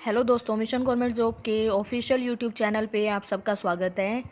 Hello दोस्तों, mission government job के official YouTube channel पे आप सबका स्वागत है।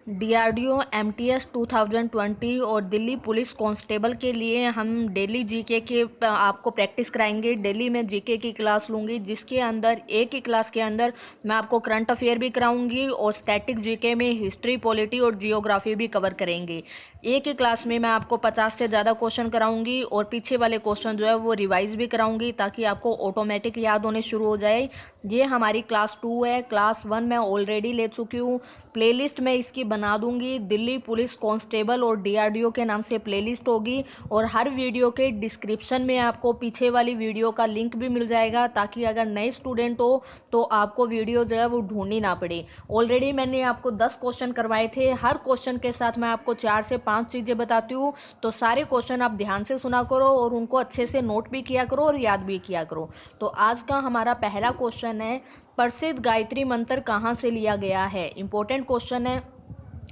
डीआरडीओ एमटीएस 2020 और दिल्ली पुलिस कांस्टेबल के लिए हम डेली जीके के आपको प्रैक्टिस कराएंगे। डेली मैं जीके की क्लास लूँगी, जिसके अंदर एक ही क्लास के अंदर मैं आपको करंट अफेयर भी कराऊंगी और स्टैटिक जीके में हिस्ट्री, पॉलिटी और जियोग्राफी भी कवर करेंगे। एक ही क्लास में मैं आपको 50 से ज़्यादा क्वेश्चन कराऊंगी और पीछे वाले क्वेश्चन जो है वो रिवाइज भी कराऊंगी, ताकि आपको ऑटोमेटिक याद होने शुरू हो जाए। ये हमारी क्लास 2 है। क्लास 1 मैं ऑलरेडी ले चुकी हूँ। प्लेलिस्ट मैं इसकी बना दूंगी। दिल्ली पुलिस कांस्टेबल और डीआरडीओ के नाम से प्लेलिस्ट होगी और हर वीडियो के डिस्क्रिप्शन में आपको पीछे वाली वीडियो का लिंक भी मिल जाएगा, ताकि अगर नए स्टूडेंट हो तो आपको वीडियो जो है वो ढूंढनी ना पड़े। ऑलरेडी मैंने आपको 10 क्वेश्चन करवाए थे। हर क्वेश्चन के साथ मैं आपको 4 से 5 चीज़ें बताती हूँ, तो सारे क्वेश्चन आप ध्यान से सुना करो और उनको अच्छे से नोट भी किया करो और याद भी किया करो। तो आज का हमारा पहला क्वेश्चन है, प्रसिद्ध गायत्री मंत्र कहाँ से लिया गया है। इंपॉर्टेंट क्वेश्चन है।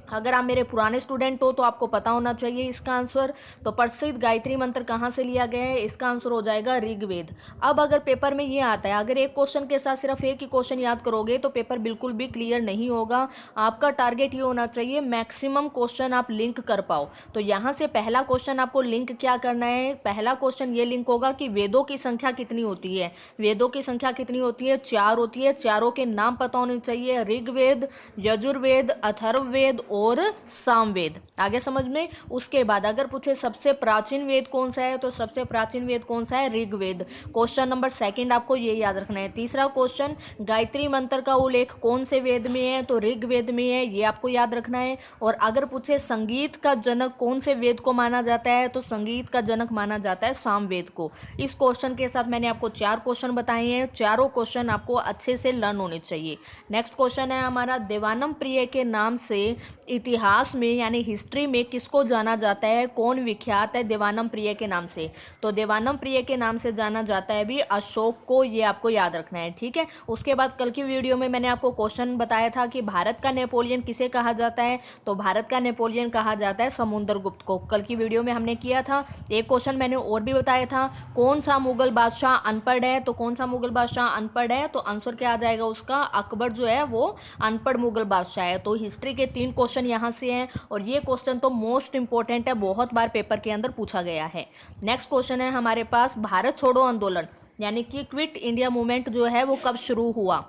अगर आप मेरे पुराने स्टूडेंट हो तो आपको पता होना चाहिए इसका आंसर। तो प्रसिद्ध गायत्री मंत्र कहाँ से लिया गया है, इसका आंसर हो जाएगा ऋग्वेद। अब अगर पेपर में ये आता है, अगर एक क्वेश्चन के साथ सिर्फ एक ही क्वेश्चन याद करोगे तो पेपर बिल्कुल भी क्लियर नहीं होगा। आपका टारगेट ये होना चाहिए मैक्सिमम क्वेश्चन आप लिंक कर पाओ। तो यहाँ से पहला क्वेश्चन आपको लिंक क्या करना है, पहला क्वेश्चन ये लिंक होगा कि वेदों की संख्या कितनी होती है। वेदों की संख्या कितनी होती है, 4 होती है। चारों के नाम पता होने चाहिए, ऋग्वेद, यजुर्वेद, अथर्ववेद और सामवेद। आगे समझ में। उसके बाद अगर पूछे सबसे प्राचीन वेद कौन सा है, तो सबसे प्राचीन वेद कौन सा है, ऋग्वेद। क्वेश्चन नंबर सेकंड आपको ये याद रखना है। तीसरा क्वेश्चन, गायत्री मंत्र का उल्लेख कौन से वेद में है, तो ऋग्वेद में है, ये आपको याद रखना है। और अगर पूछे संगीत का जनक कौन से वेद को माना जाता है, तो संगीत का जनक माना जाता है सामवेद को। इस क्वेश्चन के साथ मैंने आपको 4 क्वेश्चन बताए हैं। चारों क्वेश्चन आपको अच्छे से लर्न होने चाहिए। नेक्स्ट क्वेश्चन है हमारा, देवानम प्रिय के नाम से इतिहास में यानी हिस्ट्री में किसको जाना जाता है, कौन विख्यात है देवानम प्रिय के नाम से। तो देवानम प्रिय के नाम से जाना जाता है भी अशोक को, ये आपको याद रखना है, ठीक है। उसके बाद कल की वीडियो में मैंने आपको क्वेश्चन बताया था कि भारत का नेपोलियन किसे कहा जाता है, तो भारत का नेपोलियन कहा जाता है समुद्रगुप्त को। कल की वीडियो में हमने किया था। एक क्वेश्चन मैंने और भी बताया था, कौन सा मुगल बादशाह अनपढ़ है, तो कौन सा मुगल बादशाह अनपढ़ है, तो आंसर क्या आ जाएगा उसका, अकबर जो है वो अनपढ़ मुगल बादशाह है। तो हिस्ट्री के 3 क्वेश्चन यहाँ से हैं और ये क्वेश्चन तो मोस्ट इंपॉर्टेंट है, बहुत बार पेपर के अंदर पूछा गया है। नेक्स्ट क्वेश्चन है हमारे पास, भारत छोड़ो आंदोलन यानी कि क्विट इंडिया मूवमेंट जो है वो कब शुरू हुआ।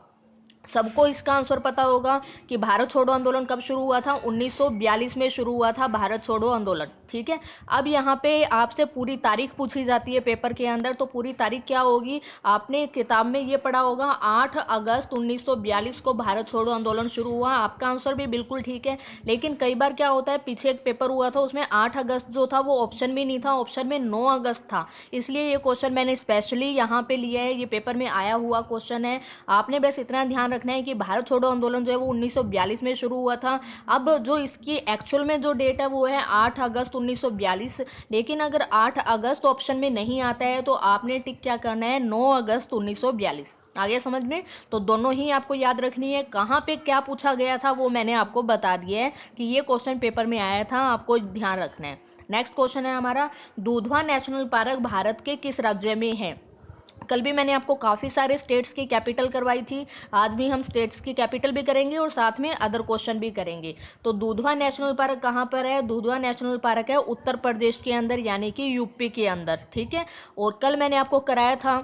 सबको इसका आंसर पता होगा कि भारत छोड़ो आंदोलन कब शुरू हुआ था, 1942 में शुरू हुआ था भारत छोड़ो आंदोलन, ठीक है। अब यहाँ पे आपसे पूरी तारीख पूछी जाती है पेपर के अंदर, तो पूरी तारीख क्या होगी, आपने किताब में ये पढ़ा होगा 8 अगस्त 1942 को भारत छोड़ो आंदोलन शुरू हुआ। आपका आंसर भी बिल्कुल ठीक है, लेकिन कई बार क्या होता है, पीछे एक पेपर हुआ था उसमें 8 अगस्त जो था वो ऑप्शन भी नहीं था, ऑप्शन में 9 अगस्त था। इसलिए ये क्वेश्चन मैंने स्पेशली यहाँ पे लिया है, ये पेपर में आया हुआ क्वेश्चन है। आपने बस इतना ध्यान रखना है कि भारत छोड़ो आंदोलन जो है वो 1942 में शुरू हुआ था। अब जो इसकी एक्चुअल में जो डेट है वो है 8 अगस्त 1942, लेकिन अगर 8 अगस्त ऑप्शन में नहीं आता है तो आपने टिक क्या करना है, 9 अगस्त 1942। आगे समझ में। तो दोनों ही आपको याद रखनी है। कहाँ पे क्या पूछा गया था वो मैंने आपको बता दिया है कि ये क्वेश्चन पेपर में आया था, आपको ध्यान रखना है। नेक्स्ट क्वेश्चन है हमारा, दुधवा नेशनल पार्क भारत के किस राज्य में है। कल भी मैंने आपको काफ़ी सारे स्टेट्स की कैपिटल करवाई थी, आज भी हम स्टेट्स की कैपिटल भी करेंगे और साथ में अदर क्वेश्चन भी करेंगे। तो दुधवा नेशनल पार्क कहाँ पर है, दुधवा नेशनल पार्क है उत्तर प्रदेश के अंदर यानी कि यूपी के अंदर, ठीक है। और कल मैंने आपको कराया था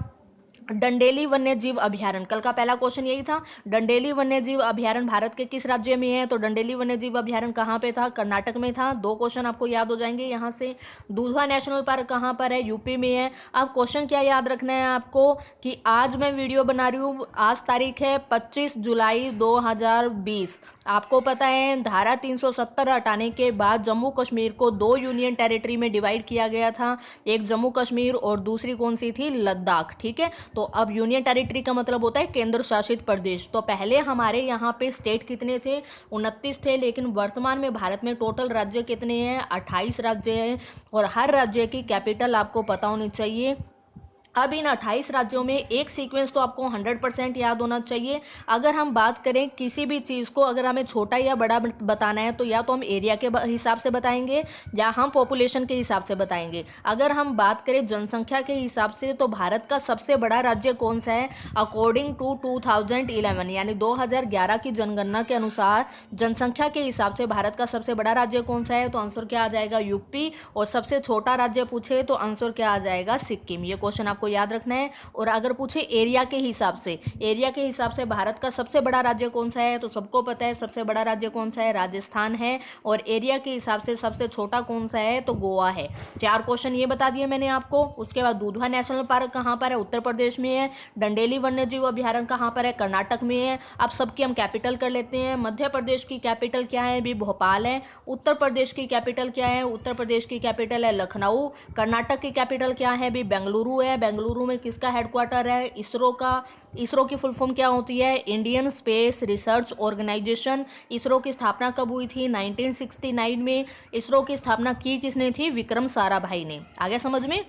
डंडेली वन्य जीव अभ्यारण्य, कल का पहला क्वेश्चन यही था, डंडेली वन्य जीव अभ्यारण्य भारत के किस राज्य में है, तो डंडेली वन्य जीव अभ्यारण्य कहाँ पे था, कर्नाटक में था। 2 क्वेश्चन आपको याद हो जाएंगे यहाँ से। दुधवा नेशनल पार्क कहाँ पर है, यूपी में है। अब क्वेश्चन क्या याद रखना है आपको कि आज मैं वीडियो बना रही हूँ, आज तारीख है 25 जुलाई 2020। आपको पता है धारा 370 हटाने के बाद जम्मू कश्मीर को 2 यूनियन टेरिटरी में डिवाइड किया गया था, एक जम्मू कश्मीर और दूसरी कौन सी थी, लद्दाख, ठीक है। तो अब यूनियन टेरिटरी का मतलब होता है केंद्र शासित प्रदेश। तो पहले हमारे यहाँ पे स्टेट कितने थे, 29 थे, लेकिन वर्तमान में भारत में टोटल राज्य कितने हैं, 28 राज्य हैं। और हर राज्य की कैपिटल आपको पता होनी चाहिए। अब इन 28 राज्यों में एक सीक्वेंस तो आपको 100% याद होना चाहिए। अगर हम बात करें किसी भी चीज़ को अगर हमें छोटा या बड़ा बताना है तो या तो हम एरिया के हिसाब से बताएंगे या हम पॉपुलेशन के हिसाब से बताएंगे। अगर हम बात करें जनसंख्या के हिसाब से तो भारत का सबसे बड़ा राज्य कौन सा है? अकॉर्डिंग टू 2011 यानी 2011 की जनगणना के अनुसार जनसंख्या के हिसाब से भारत का सबसे बड़ा राज्य कौन सा है? तो आंसर क्या आ जाएगा? यूपी। और सबसे छोटा राज्य पूछे तो आंसर क्या आ जाएगा? सिक्किम। ये क्वेश्चन आपको याद रखना है। और अगर पूछे एरिया के हिसाब से भारत का सबसे बड़ा राज्य कौन सा है? तो सबको पता है सबसे बड़ा राज्य कौन सा है? राजस्थान है। और एरिया के हिसाब से सबसे छोटा कौन सा है? तो गोवा है। 4 क्वेश्चन ये बता दिए मैंने आपको। उसके बाद दुधवा नेशनल पार्क कहाँ पर है? उत्तर प्रदेश में है। डंडेली वन्यजीव अभ्यारण्य कहाँ पर है? कर्नाटक में है। अब सबकी हम कैपिटल कर लेते हैं। मध्य प्रदेश की कैपिटल क्या है? भी भोपाल है। उत्तर प्रदेश की कैपिटल क्या है? उत्तर प्रदेश की कैपिटल है लखनऊ। कर्नाटक की कैपिटल क्या है? भी बेंगलुरु है। बेंगलुरु में किसका हेडक्वार्टर है? इसरो का। इसरो की फुल फॉर्म क्या होती है? Indian Space Research Organisation. ISRO की स्थापना कब हुई थी? 1969 में। इसरो की स्थापना की किसने थी? विक्रम साराभाई ने। आगे समझ में?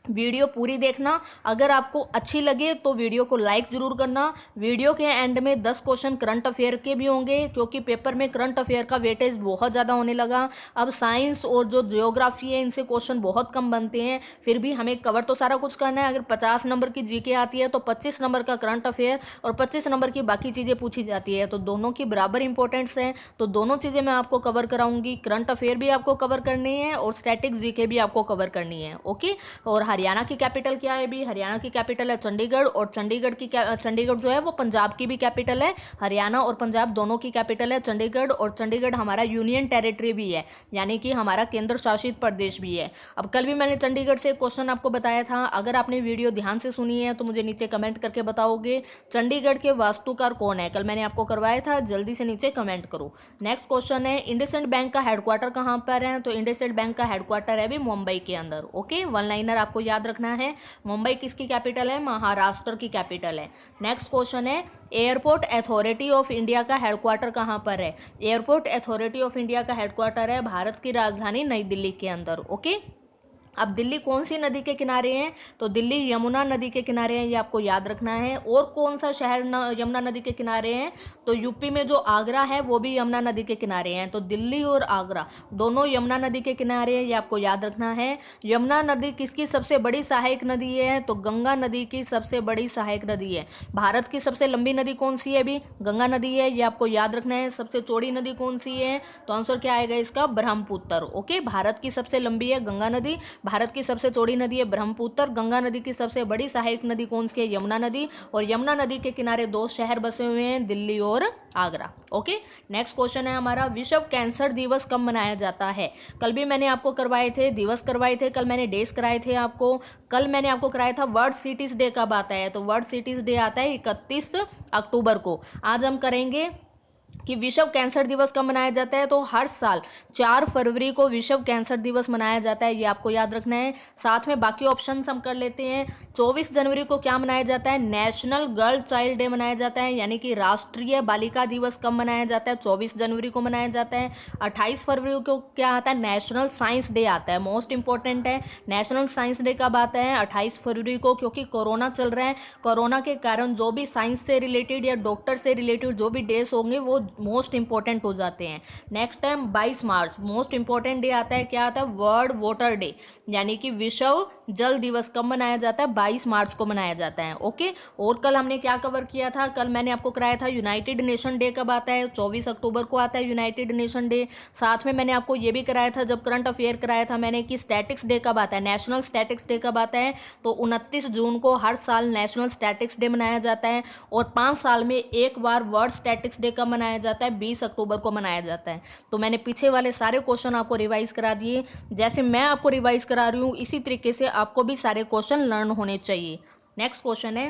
वीडियो पूरी देखना। अगर आपको अच्छी लगे तो वीडियो को लाइक ज़रूर करना। वीडियो के एंड में 10 क्वेश्चन करंट अफेयर के भी होंगे क्योंकि पेपर में करंट अफेयर का वेटेज बहुत ज़्यादा होने लगा। अब साइंस और जो जियोग्राफी है इनसे क्वेश्चन बहुत कम बनते हैं, फिर भी हमें कवर तो सारा कुछ करना है। अगर 50 नंबर की जीके आती है तो 25 नंबर का करंट अफेयर और 25 नंबर की बाकी चीज़ें पूछी जाती है, तो दोनों की बराबर इंपॉर्टेंस है। तो दोनों चीज़ें मैं आपको कवर कराऊंगी। करंट अफेयर भी आपको कवर करनी है और स्टैटिक जीके भी आपको कवर करनी है। ओके। और हरियाणा की कैपिटल क्या है? भी हरियाणा की कैपिटल है चंडीगढ़। और चंडीगढ़ जो है वो पंजाब की भी कैपिटल है। हरियाणा और पंजाब दोनों की कैपिटल है चंडीगढ़। और चंडीगढ़ हमारा यूनियन टेरिटरी भी है, यानी कि हमारा केंद्र शासित प्रदेश भी है। अब कल भी मैंने चंडीगढ़ से क्वेश्चन आपको बताया था। अगर आपने वीडियो ध्यान से सुनी है तो मुझे नीचे कमेंट करके बताओगे चंडीगढ़ के वास्तुकार कौन है। कल मैंने आपको करवाया था, जल्दी से नीचे कमेंट करो। नेक्स्ट क्वेश्चन है इंडसइंड बैंक का हेडक्वार्टर कहाँ पर है? तो इंडसइंड बैंक का हेडक्वार्टर है भी मुंबई के अंदर। ओके, वन लाइनर आपको याद रखना है। मुंबई किसकी कैपिटल है? महाराष्ट्र की कैपिटल है। नेक्स्ट क्वेश्चन है एयरपोर्ट अथॉरिटी ऑफ इंडिया का हेडक्वार्टर कहाँ पर है? एयरपोर्ट अथॉरिटी ऑफ इंडिया का हेडक्वार्टर है भारत की राजधानी नई दिल्ली के अंदर। ओके। अब दिल्ली कौन सी नदी के किनारे हैं? तो दिल्ली यमुना नदी के किनारे हैं, ये आपको याद रखना है। और कौन सा शहर यमुना नदी के किनारे हैं? तो यूपी में जो आगरा है वो भी यमुना नदी के किनारे हैं। तो दिल्ली और आगरा दोनों यमुना नदी के किनारे हैं, ये आपको याद रखना है। यमुना नदी किसकी सबसे बड़ी सहायक नदी है? तो गंगा नदी की सबसे बड़ी सहायक नदी है। भारत की सबसे लंबी नदी कौन सी है? भी गंगा नदी है, ये आपको याद रखना है। सबसे चौड़ी नदी कौन सी है? तो आंसर क्या आएगा इसका? ब्रह्मपुत्र। ओके, भारत की सबसे लंबी है गंगा नदी, भारत की सबसे चौड़ी नदी है ब्रह्मपुत्र। गंगा नदी की सबसे बड़ी सहायक नदी कौन सी है? यमुना नदी। और यमुना नदी के किनारे 2 शहर बसे हुए हैं, दिल्ली और आगरा। ओके। नेक्स्ट क्वेश्चन है हमारा विश्व कैंसर दिवस कब मनाया जाता है? कल भी मैंने आपको करवाए थे, दिवस करवाए थे। कल मैंने डेज कराए थे आपको। कल मैंने आपको कराया था वर्ल्ड सिटीज डे कब आता है? तो वर्ल्ड सिटीज डे आता है 31 अक्टूबर को। आज हम करेंगे कि विश्व कैंसर दिवस कब मनाया जाता है? तो हर साल 4 फरवरी को विश्व कैंसर दिवस मनाया जाता है, ये आपको याद रखना है। साथ में बाकी ऑप्शंस हम कर लेते हैं। 24 जनवरी को क्या मनाया जाता है? नेशनल गर्ल चाइल्ड डे मनाया जाता है, यानी कि राष्ट्रीय बालिका दिवस कब मनाया जाता है? 24 जनवरी को मनाया जाता है। 28 फरवरी को क्या आता है? नेशनल साइंस डे आता है, मोस्ट इंपॉर्टेंट है। नेशनल साइंस डे कब आता है? 28 फरवरी को, क्योंकि कोरोना चल रहा है। कोरोना के कारण जो भी साइंस से रिलेटेड या डॉक्टर से रिलेटेड जो भी डेज होंगे वो मोस्ट इंपॉर्टेंट हो जाते हैं। नेक्स्ट टाइम 22 मार्च मोस्ट इंपॉर्टेंट डे आता है, क्या आता है? वर्ल्ड वाटर डे, यानी कि विश्व जल दिवस कब मनाया जाता है? 22 मार्च को मनाया जाता है। ओके। और कल हमने क्या कवर किया था? कल मैंने आपको कराया था यूनाइटेड नेशन डे कब आता है? 24 अक्टूबर को आता है यूनाइटेड नेशन डे। साथ में मैंने आपको ये भी कराया था जब करंट अफेयर कराया था मैंने कि स्टैटिक्स डे कब आता है, नेशनल स्टैटिक्स डे कब आता है? तो 29 जून को हर साल नेशनल स्टैटिक्स डे मनाया जाता है। और 5 साल में एक बार वर्ल्ड स्टैटिक्स डे कब मनाया जाता है? 20 अक्टूबर को मनाया जाता है। तो मैंने पीछे वाले सारे क्वेश्चन आपको रिवाइज करा दिए। जैसे मैं आपको रिवाइज करा रही हूँ इसी तरीके से आपको भी सारे क्वेश्चन लर्न होने चाहिए। नेक्स्ट क्वेश्चन है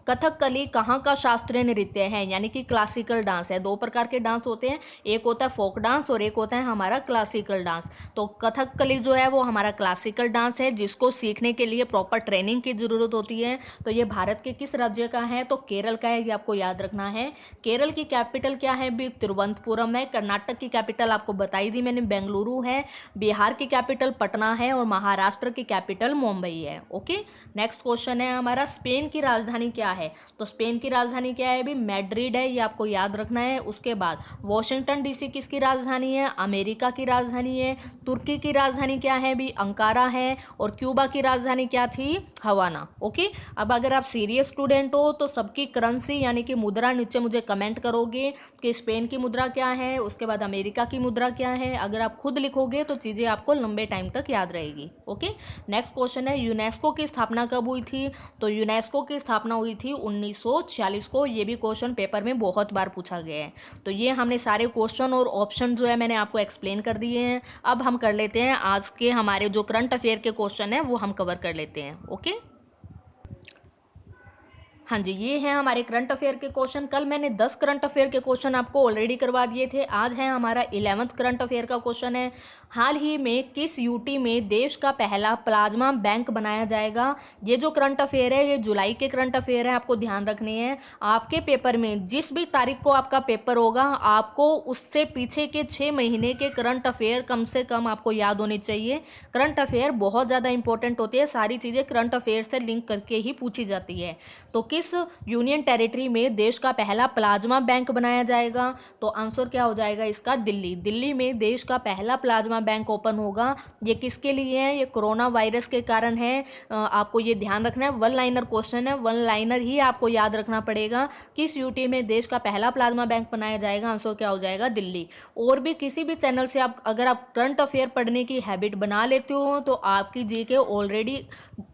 कथकली कहाँ का शास्त्रीय नृत्य है, यानी कि क्लासिकल डांस है। दो प्रकार के डांस होते हैं, एक होता है फोक डांस और एक होता है हमारा क्लासिकल डांस। तो कथकली जो है वो हमारा क्लासिकल डांस है, जिसको सीखने के लिए प्रॉपर ट्रेनिंग की ज़रूरत होती है। तो ये भारत के किस राज्य का है, तो केरल का है, ये आपको याद रखना है। केरल की कैपिटल क्या है भी, तिरुवनंतपुरम है। कर्नाटक की कैपिटल आपको बताई दी मैंने, बेंगलुरु है। बिहार की कैपिटल पटना है और महाराष्ट्र की कैपिटल मुंबई है। ओके, नेक्स्ट क्वेश्चन है हमारा, स्पेन की राजधानी क्या है। तो स्पेन की राजधानी क्या है भी, मैड्रिड है, ये आपको याद रखना है। उसके बाद वॉशिंगटन डीसी किसकी राजधानी है, अमेरिका की राजधानी है। तुर्की की राजधानी क्या है भी, अंकारा है। और क्यूबा की राजधानी क्या थी, हवाना। ओके, अब अगर आप सीरियस स्टूडेंट हो तो सबकी करेंसी यानी कि मुद्रा नीचे मुझे कमेंट करोगे कि स्पेन की मुद्रा क्या है, उसके बाद अमेरिका की मुद्रा क्या है। अगर आप खुद लिखोगे तो चीज़ें आपको लंबे टाइम तक याद रहेगी। ओके, नेक्स्ट क्वेश्चन है, यूनेस्को की स्थापना कब हुई थी। तो यूनेस्को की स्थापना हुई थी 1946 को। ये भी क्वेश्चन पेपर में बहुत बार पूछा गया है। तो ये हमने सारे क्वेश्चन और ऑप्शन जो है मैंने आपको एक्सप्लेन कर दिए हैं। अब हम कर लेते हैं आज के हमारे जो करंट अफेयर के क्वेश्चन हैं वो हम कवर कर लेते हैं। ओके, हाँ जी, ये हैं हमारे करंट अफेयर के क्वेश्चन। कल मैंने 10 करंट अफेयर के क्वेश्चन आपको ऑलरेडी करवा दिए थे। आज है हमारा 11th करंट अफेयर का क्वेश्चन है, हाल ही में किस यूटी में देश का पहला प्लाज्मा बैंक बनाया जाएगा। ये जो करंट अफेयर है ये जुलाई के करंट अफेयर है, आपको ध्यान रखनी है। आपके पेपर में जिस भी तारीख को आपका पेपर होगा, आपको उससे पीछे के 6 महीने के करंट अफेयर कम से कम आपको याद होनी चाहिए। करंट अफेयर बहुत ज़्यादा इंपॉर्टेंट होती है, सारी चीज़ें करंट अफेयर से लिंक करके ही पूछी जाती है। तो किस यूनियन टेरिटरी में देश का पहला प्लाज्मा बैंक बनाया जाएगा, तो आंसर क्या हो जाएगा इसका, दिल्ली। दिल्ली में देश का पहला प्लाज्मा बैंक ओपन होगा। ये किसके लिए है, ये कोरोना वायरस के कारण है। आपको ये ध्यान रखना है, वन लाइनर क्वेश्चन है, वन लाइनर ही आपको याद रखना पड़ेगा। किस यूटी में देश का पहला प्लाज्मा बैंक बनाया जाएगा, आंसर क्या हो जाएगा, दिल्ली। और भी किसी भी चैनल से आप अगर आप करंट अफेयर पढ़ने की हैबिट बना लेते हो तो आपकी जीके ऑलरेडी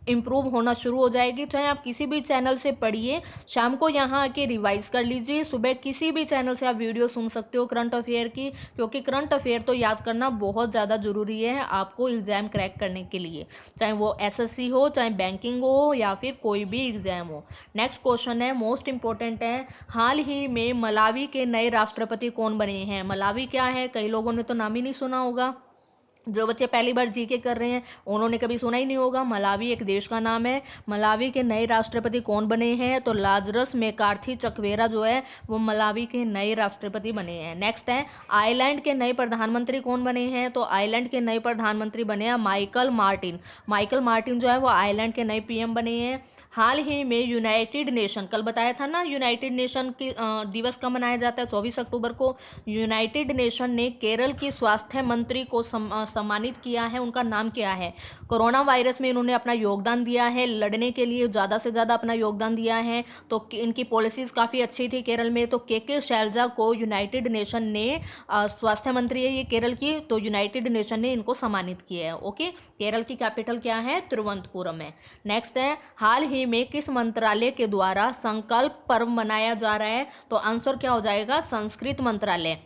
इम्प्रूव होना शुरू हो जाएगी। चाहे आप किसी भी चैनल से पढ़िए, शाम को यहाँ आके रिवाइज कर लीजिए, सुबह किसी भी चैनल से आप वीडियो सुन सकते हो करंट अफेयर की, क्योंकि करंट अफेयर तो याद करना बहुत ज़्यादा ज़रूरी है आपको एग्ज़ाम क्रैक करने के लिए, चाहे वो एसएससी हो, चाहे बैंकिंग हो, या फिर कोई भी एग्ज़ाम हो। नेक्स्ट क्वेश्चन है, मोस्ट इंपॉर्टेंट है, हाल ही में मलावी के नए राष्ट्रपति कौन बने हैं। मलावी क्या है, कई लोगों ने तो नाम ही नहीं सुना होगा। जो बच्चे पहली बार जीके कर रहे हैं उन्होंने कभी सुना ही नहीं होगा। मलावी एक देश का नाम है। मलावी के नए राष्ट्रपति कौन बने हैं, तो लाजरस मैकार्थी चकवेरा जो है वो मलावी के नए राष्ट्रपति बने हैं। नेक्स्ट है, आयरलैंड के नए प्रधानमंत्री कौन बने हैं, तो आयरलैंड के नए प्रधानमंत्री बने हैं माइकल मार्टिन। माइकल मार्टिन जो है वो आयरलैंड के नए पीएम बने हैं। हाल ही में यूनाइटेड नेशन, कल बताया था ना यूनाइटेड नेशन की दिवस कब मनाया जाता है, 24 अक्टूबर को। यूनाइटेड नेशन ने केरल की स्वास्थ्य मंत्री को सम्मानित किया है। उनका नाम क्या है, कोरोना वायरस में इन्होंने अपना योगदान दिया है, लड़ने के लिए ज़्यादा से ज़्यादा अपना योगदान दिया है। तो इनकी पॉलिसीज़ काफ़ी अच्छी थी केरल में। तो के शैलजा को यूनाइटेड नेशन ने, स्वास्थ्य मंत्री है ये केरल की, तो यूनाइटेड नेशन ने इनको सम्मानित किया है। ओके, केरल की कैपिटल क्या है, तिरुवनंतपुरम है। नेक्स्ट है, हाल ही में किस मंत्रालय के द्वारा संकल्प पर्व मनाया जा रहा है, तो आंसर क्या हो जाएगा, संस्कृत मंत्रालय।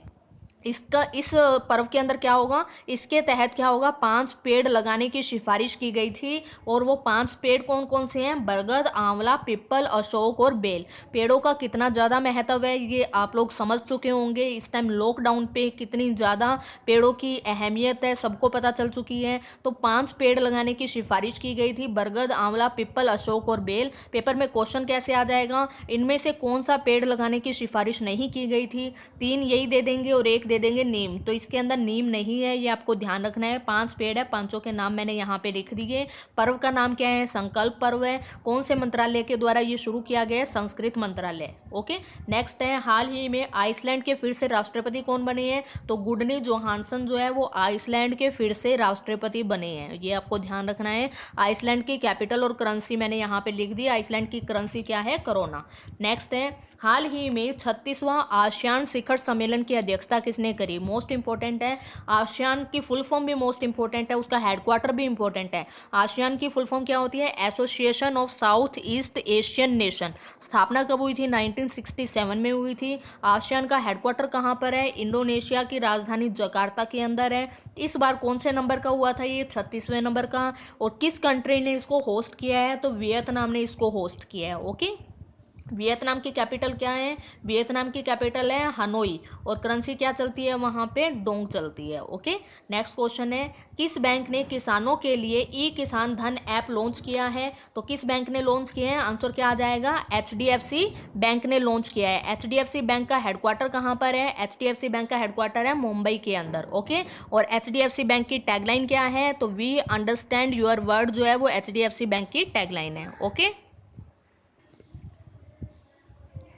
इसका इस पर्व के अंदर क्या होगा, इसके तहत क्या होगा, 5 पेड़ लगाने की सिफारिश की गई थी। और वो 5 पेड़ कौन कौन से हैं, बरगद, आंवला, पिपल, अशोक और बेल। पेड़ों का कितना ज़्यादा महत्व है ये आप लोग समझ चुके होंगे। इस टाइम लॉकडाउन पे कितनी ज़्यादा पेड़ों की अहमियत है सबको पता चल चुकी है। तो 5 पेड़ लगाने की सिफारिश की गई थी, बरगद, आंवला, पिपल, अशोक और बेल। पेपर में क्वेश्चन कैसे आ जाएगा, इनमें से कौन सा पेड़ लगाने की सिफारिश नहीं की गई थी। 3 यही दे देंगे और 1 दे देंगे नीम, तो इसके अंदर नीम नहीं है, ये आपको ध्यान रखना है। 5 पेड़ है, पांचों के नाम मैंने यहाँ पे लिख दिए। पर्व का नाम क्या है, संकल्प पर्व है। कौन से मंत्रालय के द्वारा ये शुरू किया गया है, संस्कृत मंत्रालय। ओके, नेक्स्ट है, हाल ही में आइसलैंड के फिर से राष्ट्रपति कौन बने हैं, तो गुडनी जोहानसन जो है वो आइसलैंड के फिर से राष्ट्रपति बने हैं, ये आपको ध्यान रखना है। आइसलैंड की कैपिटल और करेंसी मैंने यहाँ पे लिख दी, आइसलैंड की करेंसी क्या है, करोना। नेक्स्ट है, हाल ही में 36वां आसियान शिखर सम्मेलन की अध्यक्षता किसने करी, मोस्ट इंपॉर्टेंट है। आसियान की फुल फॉर्म भी मोस्ट इंपॉर्टेंट है, उसका हेडक्वार्टर भी इंपॉर्टेंट है। आसियान की फुल फॉर्म क्या होती है, association of south east Asian nation. स्थापना कब हुई थी, 1967 में हुई थी। आसियान का हेडक्वार्टर कहाँ पर है, इंडोनेशिया की राजधानी जकार्ता के अंदर है। इस बार कौन से नंबर का हुआ था ये, 36वें नंबर का। और किस कंट्री ने इसको होस्ट किया है, तो वियतनाम ने इसको होस्ट किया है। ओके, वियतनाम की कैपिटल क्या है? वियतनाम की कैपिटल है हनोई, और करेंसी क्या चलती है वहाँ पे? डोंग चलती है। ओके, नेक्स्ट क्वेश्चन है, किस बैंक ने किसानों के लिए ई किसान धन ऐप लॉन्च किया है? तो किस बैंक ने लॉन्च किया है? आंसर क्या आ जाएगा? एचडीएफसी बैंक ने लॉन्च किया है। एचडीएफसी बैंक का हेडक्वार्टर कहाँ पर है? एचडीएफसी बैंक का हेडक्वार्टर है मुंबई के अंदर। ओके, और एचडीएफसी बैंक की टैगलाइन क्या है? तो वी अंडरस्टैंड योर वर्ड जो है वो एचडीएफसी बैंक की टैगलाइन है। ओके,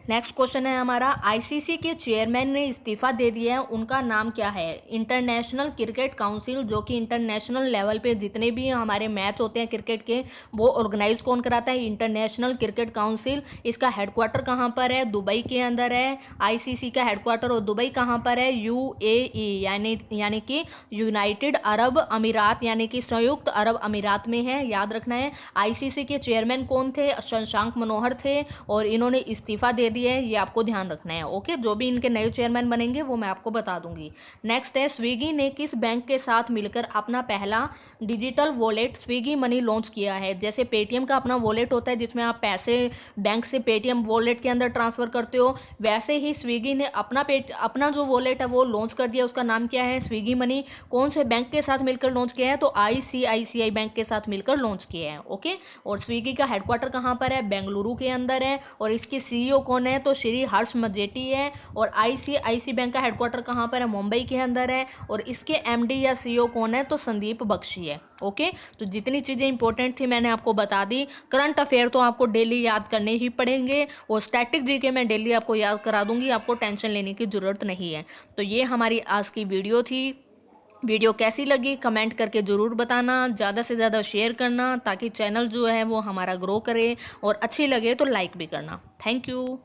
नेक्स्ट क्वेश्चन है हमारा, आईसीसी के चेयरमैन ने इस्तीफा दे दिया है, उनका नाम क्या है? इंटरनेशनल क्रिकेट काउंसिल, जो कि इंटरनेशनल लेवल पे जितने भी हमारे मैच होते हैं क्रिकेट के वो ऑर्गेनाइज कौन कराता है? International cricket council. इसका हेडक्वार्टर कहाँ पर है? दुबई के अंदर है आईसीसी का हेडक्वार्टर। और दुबई कहाँ पर है? यूएई, यानी कि यूनाइटेड अरब अमीरात, यानी कि संयुक्त अरब अमीरात में है, याद रखना है। आईसीसी के चेयरमैन कौन थे? शशांक मनोहर थे, और इन्होंने इस्तीफा दे दिया है, ये आपको ध्यान रखना है। ओके, जो भी इनके नए चेयरमैन बनेंगे वो मैं आपको बता दूंगी। नेक्स्ट है, स्विगी ने किस बैंक के साथ मिलकर अपना पहला digital wallet Swiggy money launch किया है? जैसे पेटीएम का अपना वॉलेट होता है जिसमें आप पैसे बैंक से पेटीएम वॉलेट के अंदर ट्रांसफर करते हो, वैसे ही स्विगी ने अपना जो वॉलेट है वो लॉन्च कर दिया। उसका नाम क्या है? Swiggy money. कौन से बैंक के साथ मिलकर लॉन्च किया है? तो आईसीआईसीआई बैंक के साथ मिलकर लॉन्च किया है। ओके, और स्विगी का हेडक्वार्टर कहाँ पर है? बेंगलुरु के अंदर है, और इसके सीईओ कौन है? तो श्री हर्ष मजेटी है। और आईसीआईसी बैंक का हेडक्वार्टर कहाँ पर है? मुंबई के अंदर है, और इसके एमडी या सीईओ कौन है? तो संदीप बख्शी है। ओके, तो जितनी चीज़ें इंपॉर्टेंट थी मैंने आपको बता दी। करंट अफेयर तो आपको डेली याद करने ही पड़ेंगे, और स्टैटिक जीके मैं डेली आपको याद करा दूंगी, आपको टेंशन लेने की ज़रूरत नहीं है। तो ये हमारी आज की वीडियो थी। वीडियो कैसी लगी कमेंट करके ज़रूर बताना, ज़्यादा से ज़्यादा शेयर करना ताकि चैनल जो है वो हमारा ग्रो करे, और अच्छी लगे तो लाइक भी करना। Thank you.